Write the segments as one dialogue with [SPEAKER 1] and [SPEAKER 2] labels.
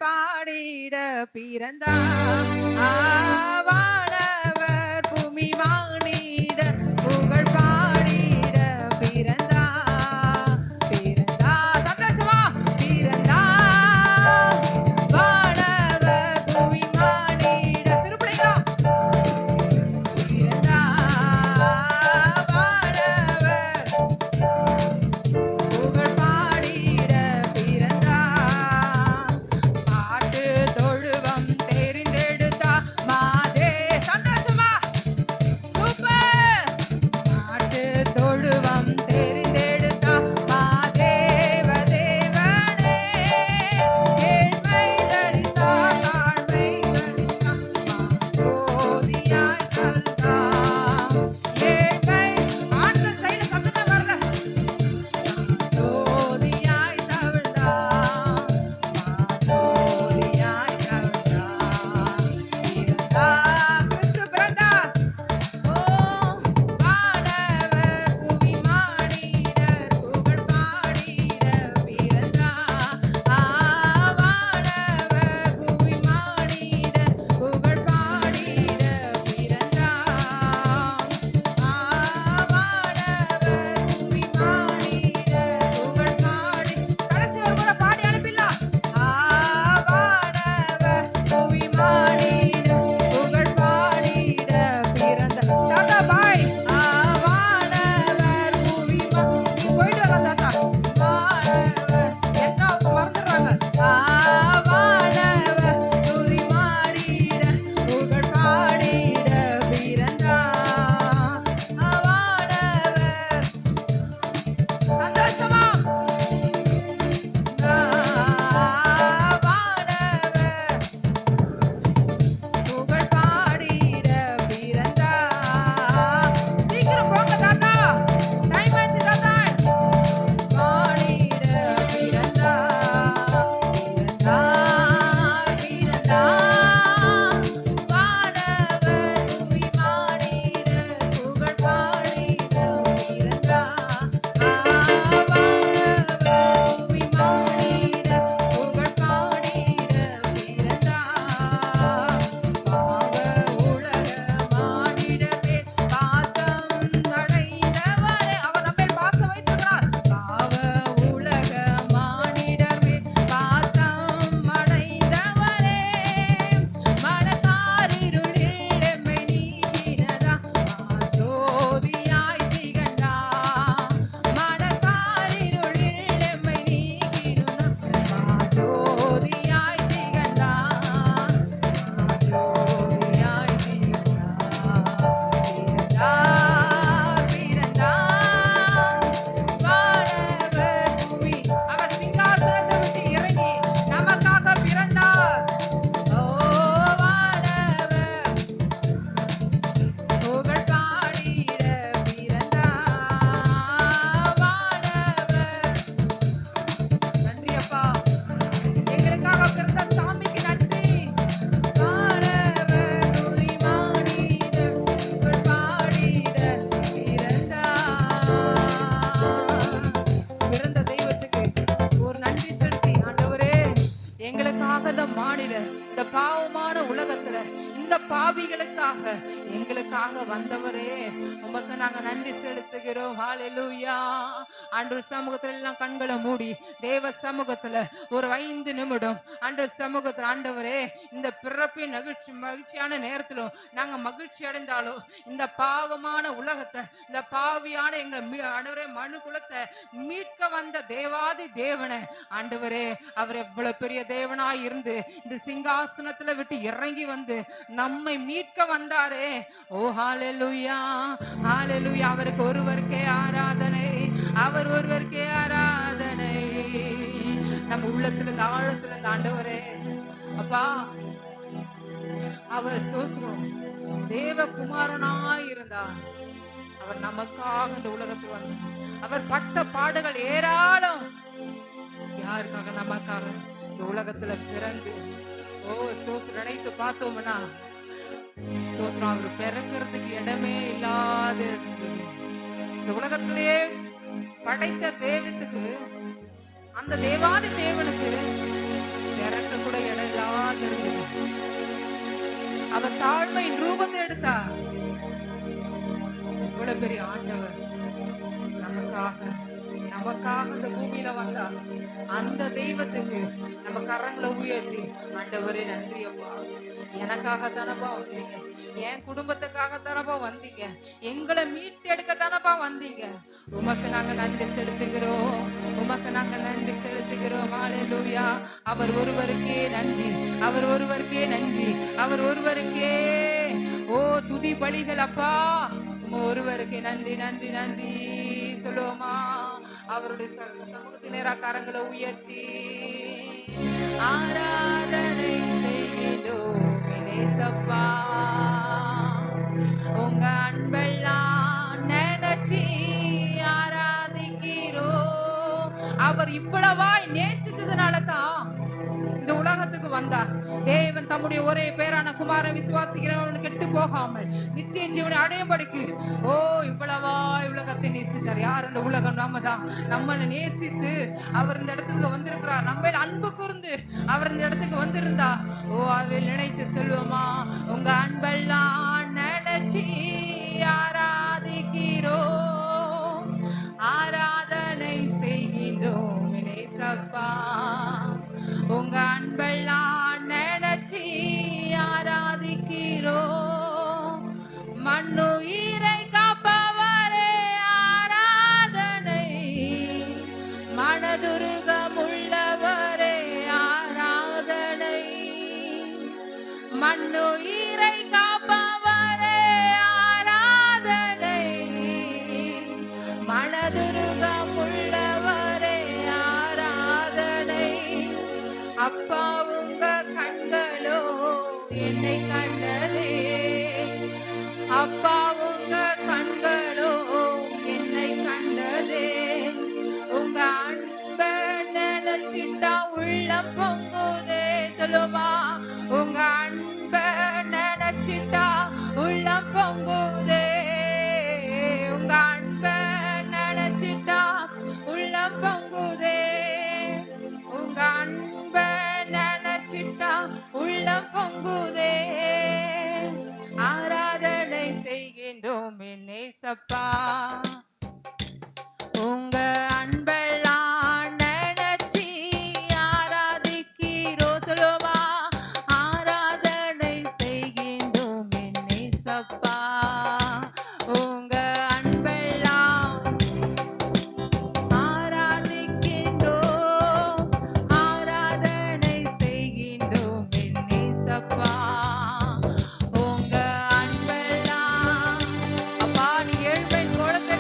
[SPEAKER 1] பாடிட பிறந்தார். வானவர் பூமி மானிட புகழ் பாடிட பிறந்தார். பிறந்தார் சந்தோஷமா பிறந்தார். வானவர் பூமி மானிட திருப்பிடிங்களா பிறந்தார். வானவர் புகழ் பாடிட பிறந்தார். பாட்டு தொழுவம் தெரிந்தெடுத்தா மாதே சந்தோஷமா சூப்பர். பாட்டு தொழுவம் தெரிந்தெடுத்தா மாதேவ தேவனே. ஏழ்மை தரித்தா தாழ்மை தரித்தா மாதோதியாய் தந்தா. ஏழ்மை ஆண்கள் சைடு சத்தமே வரல. மாதோதியாய் தவிழ்ந்தா. மாதோதியாய் தவிழ்ந்தா. பிறந்தா கிறிஸ்து பிறந்தார். ஓ வானவர் பூமி மானிடர் புகழ் பாடிட பிறந்தார். வானவர் பூமி மானிடர் புகழ் பாடிட பிறந்தார். வானவர் பூமி மானிடர் புகழ் பாடி கடைசி ஒரு முறை பாடி அனுப்பிடலாம். வானவர் பூமி மானிடர் புகழ் பாடிட பிறந்தார். தாத்தா பாய். வானவர் பூமி போயிட்டு வரலாம் தாத்தா. வானவர் என்ன அவங்க மறந்துடுறாங்க. வானவர் பூமி மானிட புகழ் பாடிட பிறந்தார். வானவர் சந்தோஷமா வானவர் புகழ் பாடிட பிறந்தார். சீக்கிரம் போங்க தாத்தா, டைம் ஆயிடுச்சு தாத்தா. பாடிட பிறந்தார். பிறந்தார் பிறந்தார். வானவர் பூமி மானிட புகழ் பாடிட பிறந்தார். வானவர் பூமி மானிட புகழ் பாடிட பிறந்தார். பாவ உலக மானிடமே பாசம் அடைந்தவரே. அவர் நம்மேல் பாசம் வைத்துள்ளார். பாவ உலக மானிடமே பாசம் அடைந்தவரே. மனத்தாரிருளில் எம்மை நீக்கினதா மாஜோதியாய் திகழ்ந்தார். மனத்தாரிருளில் எம்மை நீக்கினதா மாஜோதியாய் திகழ்ந்தார். மாஜோதியாய் திகழ்ந்தார். பிறந்தார் பிறந்தார். வானவர் பூமி அவர் சிங்காசனத்தை விட்டு இறங்கி நமக்காக பிறந்தார். ஓ வானவர் புகழ் பாடிட பிறந்தார். வானவர் நன்றி அப்பா, எங்களுக்காக பிறந்த சாமிக்கு நன்றி. வானவர் பூமி மானிட புகழ் பாடிட பிறந்தார். பிறந்த தெய்வத்துக்கு ஒரு நன்றி செலுத்தி ஆண்டவரே, எங்களுக்காக இந்த மாநில இந்த பாவமான உலகத்துல இந்த பாவிகளுக்காக எங்களுக்காக வந்தவரே, உமக்கு நாங்க நன்றி செலுத்துகிறோம். ஹalleluya. ஆண்டவர் சமூகத்துல எல்லாம் கண்களை மூடி தேவ சமூகத்துல ஒரு 5 நிமிடம் ஆண்டவர் சமூகத்துல ஆண்டவரே, இந்த பிறப்பின் மகிழ்ச்சியான நேரத்திலும் நாங்க மகிழ்ச்சி அடைந்தாலும் இந்த பாவமான உலகத்தை இந்த பாவியான எங்க ஆண்டவரே மனு குலத்தை மீட்க வந்த தேவாதி தேவனை ஆண்டவரே, அவர் எவ்வளவு பெரிய தேவனாய் இருந்து இந்த சிங்காசனத்துல விட்டு இறங்கி வந்து நம்மை மீட்க வந்தாரே. ஓ ஹalleluya ஹalleluya. அவருக்கு ஒருவருக்கே ஆராதனை, அவர் ஒருவருக்கே ஆராதனை. நம்ம உள்ளத்துல இந்த ஆழத்துல இந்த ஆண்டவரே அப்பா அவர் ஸ்தோத்திரம். தேவகுமாரனாய் இருந்தார். அவர் நமக்காக இந்த உலகத்துக்கு வந்தார். அவர் பட்ட பாடுகள் ஏராளம். யாருக்காக? நமக்காக இந்த உலகத்துல பிறந்து ஓ ஸ்தோத்திரம் நினைத்து பார்த்தோம்னா ஸ்தோத்திரம் அவர் பிறக்கிறதுக்கு இடமே இல்லாத இந்த உலகத்திலேயே படைத்த தேவத்துக்கு அந்த தேவாதி தேவனுக்கு பிறக்க கூட அவர் தாழ்மையின் ரூபத்தை எடுத்தார். இவ்வளவு பெரிய ஆண்டவர் நமக்காக நமக்காக இந்த பூமியில வந்தா அந்த தெய்வத்துக்கு நம்ம கரங்களை உயர்த்தி, ஆண்டவரே நன்றி அப்பா, எனக்காக தானப்பா வந்தீங்க, என் குடும்பத்துக்காக தானப்பா வந்தீங்க, எங்களை மீட்டு எடுக்க தானப்பா வந்தீங்க, உமக்கு நாங்க நன்றி செலுத்துகிறோம், உமக்கு நாங்க நன்றி செலுத்துகிறோம். ஹல்லேலூயா. அவர் ஒருவருக்கே நன்றி, அவர் ஒருவருக்கே நன்றி, அவர் ஒருவருக்கே ஓ துதி பலிகள் அப்பா, ஒருவருக்கு நன்றி நன்றி நன்றி சொல்லுவோமா? அவருடைய சமூகத்தின் நேரா கரங்களை உயர்த்தி ஆராதனை செய்கிறோம் இயேசப்பா, உங்க அன்பெல்லாம் நினைச்சி ஆராதிக்கிறோம். அவர் இவ்வளவாய் நேசித்ததுனால தான் இந்த உலகத்துக்கு வந்தார். தேவன் தம்முடைய ஒரே பேரான குமாரன் விசுவாசிக்கிறவன் கெட்டு போகாமல் நித்திய ஜீவனை அடையும்படிக்கு ஓ இவ்வளவா உலகத்தை நேசித்தார். யார் அந்த உலகம்? நாம தான். நம்மளை நேசித்து அவர் இந்த இடத்துக்கு வந்திருக்கிறார். நம்ம அன்பு கூர்ந்து அவர் இந்த இடத்துக்கு வந்திருந்தா ஓ அதில் நினைத்து சொல்லுவோமா? உங்க அன்பெல்லாம் நினைச்சி ஆராதிக்கிறோம், ஆராதனை செய்கின்றோம் இயேசப்பா, உங்க அன்பெல்லாம் நினைச்சி ஆராதிக்கிறோம். மண்ணுயிரை காப்பவரே ஆராதனை, மனதுருகமுள்ளவரே ஆராதனை, மண்ணுயிரை காப்பவரே ஆராதனை, மனதுருகமுள்ளவரே ஆராதனை. அப்பா உங்க கண்களோ என்னை கண்டதே, அப்பா உங்க கண்களோ என்னை கண்டதே, உங்க அன்ப நினைச்சிட்டா உள்ளம் பொங்குதே. சொல்லுமா? உங்க அன்ப நினைச்சிட்டா உள்ளம் பொங்குதே, உங்க அன்ப நினைச்சிட்டா உள்ளம் பொங்குதே, உங்க அன்ப நினைச்சிட்டா உள்ளம் பொங்குதே. ஆராதனை செய்கின்றோம் நேசப்பா, உங்க அன்பெல்லாம் நினைச்சி ஆராதிக்கிறோம். சொல்லுவா? ஆராதனை செய்கின்றோம் நேசப்பா, உங்க அன்பெல்லாம் ஆராதிக்கின்றோம், ஆராதனை செய்கின்றோம் நேசப்பா, உங்க அன்பெல்லாம். அப்பா நீ ஏழ்மை கோலத்தை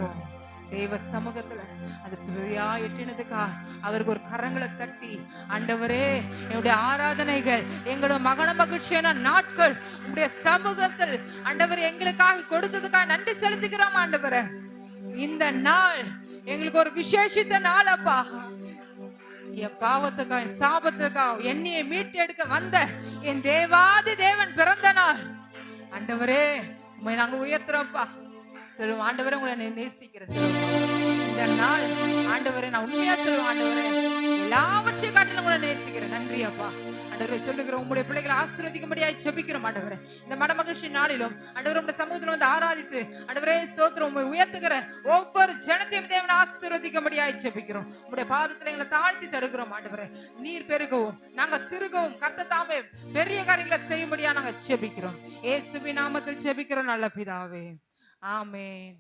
[SPEAKER 1] செபிக்கிறோம். தேவ சமூகத்துல அது பிரியா எட்டினதுக்கா அவருக்கு ஒரு கரங்களை தட்டி, ஆண்டவரே என்னுடைய ஆராதனைகள் எங்களோட மகன மகிழ்ச்சியான நாட்கள் உங்களுடைய சமூகத்தில் ஆண்டவர் எங்களுக்காக கொடுத்ததுக்காக நன்றி செலுத்துகிறோம். ஆண்டவரே இந்த நாள் எங்களுக்கு ஒரு விசேஷித்த நாள் அப்பா. என் பாவத்துக்கா என் சாபத்துக்கா என்னையை மீட்டு எடுக்க வந்த என் தேவாதி தேவன் பிறந்த நாள். ஆண்டவரே உண்மை நாங்க உயர்த்துறோம்ப்பா. சொல்லுவோம் ஆண்டவரே உங்களை நேசிக்கிறேன். இந்த நாள் ஆண்டவரே நான் உண்மையா சொல்லுவேன், ஆண்டவரே எல்லாவற்றையும் காட்டிலும் உங்களை நேசிக்கிறேன். நன்றி அப்பா. ஆண்டவரே சொல்லுகிறோம் உங்களுடைய பிள்ளைகளை ஆசீர்வதிக்கும்படியாய் ஜெபிக்கிறோம். ஆண்டவரே இந்த மனமகிழ்ச்சி நாளிலும் ஆண்டவரே உங்களுடைய சமூகத்தில் வந்து ஆராதித்து ஆண்டவரே ஸ்தோத்திரம் உண்மை உயர்த்துகிற ஒவ்வொரு ஜனத்தையும் தேவனை ஆசீர்வதிக்கும்படியாய் ஜெபிக்கிறோம். உங்களுடைய பாதத்தில் எங்களை தாழ்த்தி தருகிறோம். ஆண்டவரே நீர் பெருகவும் நாங்க சிறுகவும் கர்த்தர் தாமே பெரிய காரியங்களை செய்யும்படியா நாங்க ஜெபிக்கிறோம். இயேசுவின் நாமத்தில் ஜெபிக்கிறோம் நல்ல பிதாவே. ஆமென்.